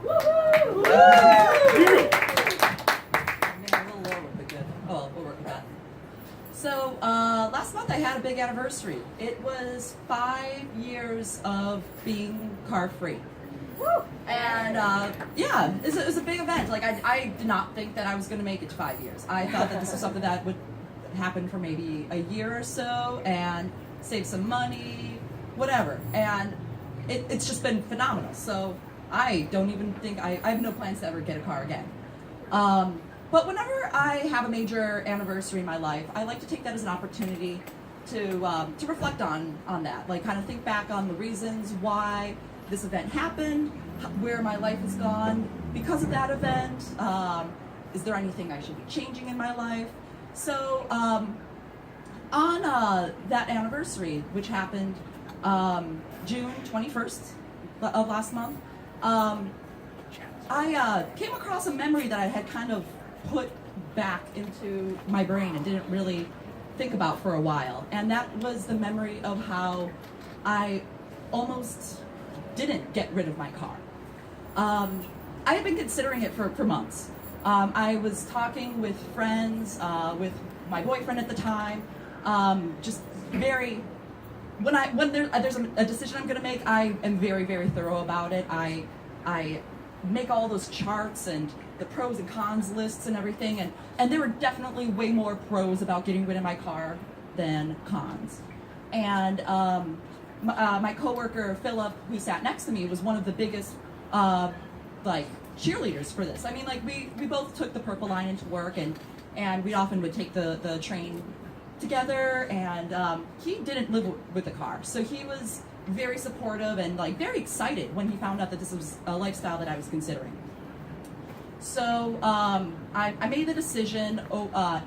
Man, a little lower, but good. Oh, we'll work with that. So last month I had a big anniversary. It was 5 years of being car free. And yeah, it was a big event. Like I did not think that I was going to make it to 5 years. I thought that this was something that would happen for maybe a year or so and save some money, whatever. And it's just been phenomenal. So I don't even think, I have no plans to ever get a car again. But whenever I have a major anniversary in my life, I like to take that as an opportunity to reflect on that. Like kind of think back on the reasons why this event happened, where my life has gone because of that event. Is there anything I should be changing in my life? So on that anniversary, which happened June 21st of last month, I came across a memory that I had kind of put back into my brain and didn't really think about for a while. And that was the memory of how I almost didn't get rid of my car. I had been considering it for months. I was talking with friends, with my boyfriend at the time, just very, when there's a decision I'm going to make, I am very, very thorough about it. I make all those charts and the pros and cons lists and everything, and there were definitely way more pros about getting rid of my car than cons. And my coworker Philip, who sat next to me, was one of the biggest like cheerleaders for this. I mean, like we both took the Purple Line into work, and we often would take the train together, and he didn't live with the car, so he was very supportive and like very excited when he found out that this was a lifestyle that I was considering. So I made the decision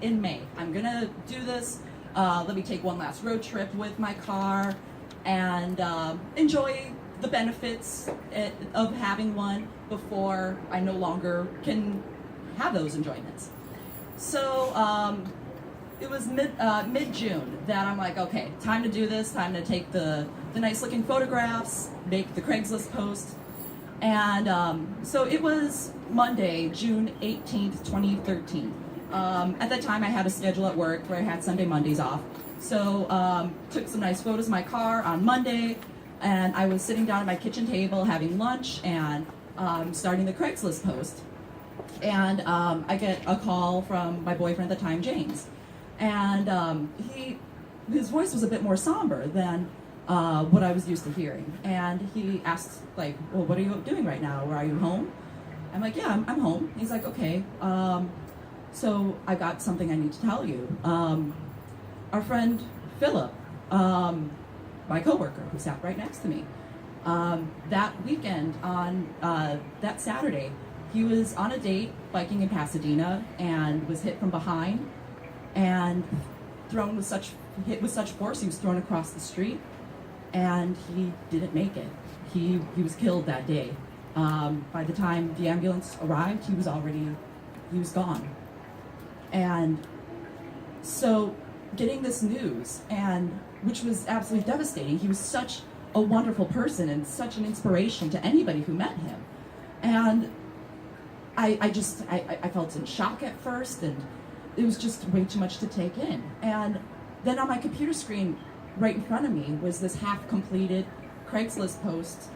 in May. I'm gonna do this. Let me take one last road trip with my car and enjoy the benefits of having one before I no longer can have those enjoyments. So it was mid-June that I'm like, okay, time to do this, time to take the nice looking photographs, make the Craigslist post. And so it was Monday, June 18th, 2013. At that time I had a schedule at work where I had Sunday, Mondays off. So took some nice photos of my car on Monday, and I was sitting down at my kitchen table having lunch and starting the Craigslist post. And I get a call from my boyfriend at the time, James. And his voice was a bit more somber than what I was used to hearing. And he asked, like, well, what are you doing right now? Or are you home? I'm like, yeah, I'm home. He's like, okay, so I got something I need to tell you. Our friend Philip, my coworker who sat right next to me, that weekend on that Saturday, he was on a date biking in Pasadena and was hit from behind and hit with such force he was thrown across the street, and he didn't make it. He was killed that day. By the time the ambulance arrived, he was gone. And so getting this news, and which was absolutely devastating. He was such a wonderful person and such an inspiration to anybody who met him. And I felt in shock at first, and it was just way too much to take in. And then on my computer screen right in front of me was this half-completed Craigslist post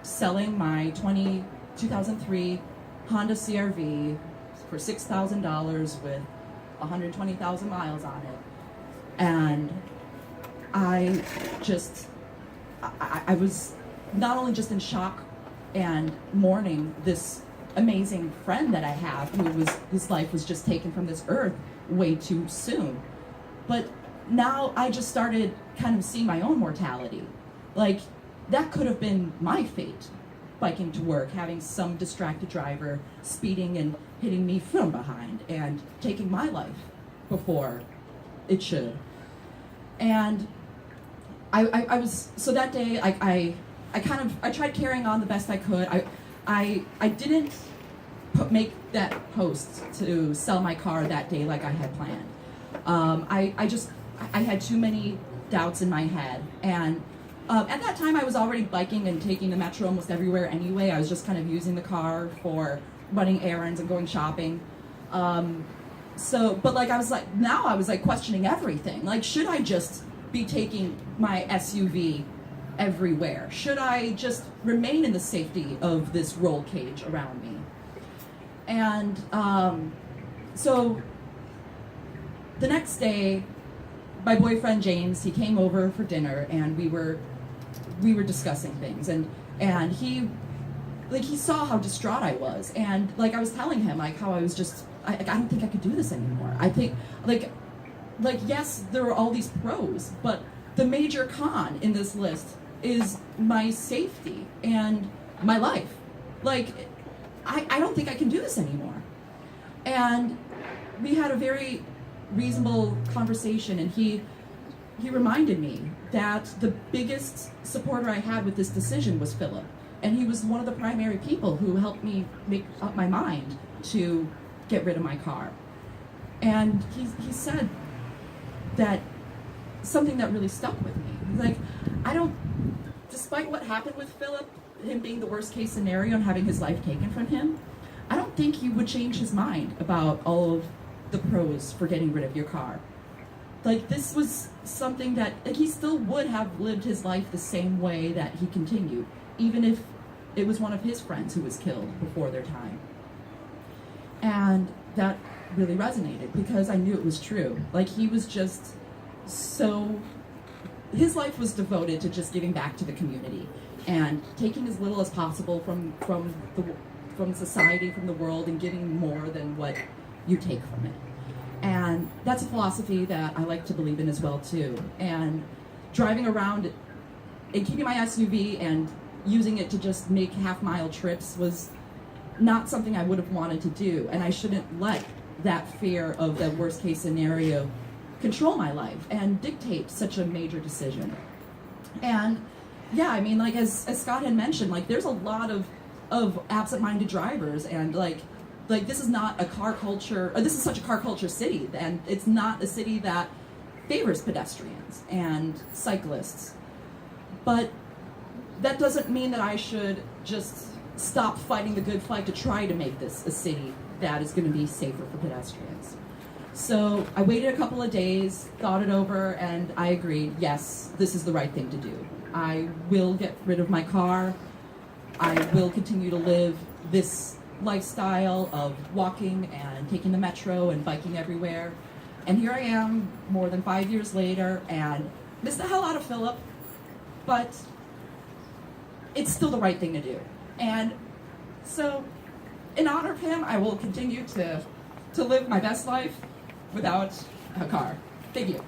selling my 2003 Honda CR-V for $6,000 with 120,000 miles on it. And I was not only just in shock and mourning this amazing friend that I have whose life was just taken from this earth way too soon, but now I just started kind of seeing my own mortality. Like, that could have been my fate, biking to work, having some distracted driver speeding and hitting me from behind and taking my life before it should. And I was, so that day I tried carrying on the best I could. I didn't make that post to sell my car that day like I had planned. I had too many doubts in my head, and At that time, I was already biking and taking the metro almost everywhere anyway. I was just kind of using the car for running errands and going shopping. But like, now I was like questioning everything. Like, should I just be taking my SUV everywhere? Should I just remain in the safety of this roll cage around me? And so the next day, my boyfriend James, he came over for dinner, and we were discussing things, and he saw how distraught I was, and like I was telling him like how I was just I don't think I could do this anymore. I think like yes, there are all these pros, but the major con in this list is my safety and my life. Like I don't think I can do this anymore. And we had a very reasonable conversation, and he reminded me that the biggest supporter I had with this decision was Philip, and he was one of the primary people who helped me make up my mind to get rid of my car. And he said that something that really stuck with me. He's like, despite what happened with Philip, him being the worst case scenario and having his life taken from him, I don't think he would change his mind about all of the pros for getting rid of your car. Like, this was something that like, he still would have lived his life the same way that he continued, even if it was one of his friends who was killed before their time. And that really resonated because I knew it was true. Like, he was just his life was devoted to just giving back to the community and taking as little as possible from society, from the world, and giving more than what you take from it. And that's a philosophy that I like to believe in as well too. And driving around and keeping my SUV and using it to just make half-mile trips was not something I would have wanted to do, and I shouldn't let that fear of the worst case scenario control my life and dictate such a major decision. And yeah, I mean, like as Scott had mentioned, like there's a lot of absent-minded drivers, and like this is not a car culture, or this is such a car culture city, and it's not a city that favors pedestrians and cyclists. But that doesn't mean that I should just stop fighting the good fight to try to make this a city that is going to be safer for pedestrians. So I waited a couple of days, thought it over, and I agreed, yes, this is the right thing to do. I will get rid of my car. I will continue to live this lifestyle of walking and taking the metro and biking everywhere. And here I am, more than 5 years later, and miss the hell out of Philip, but it's still the right thing to do. And so, in honor of him, I will continue to live my best life without a car. Thank you.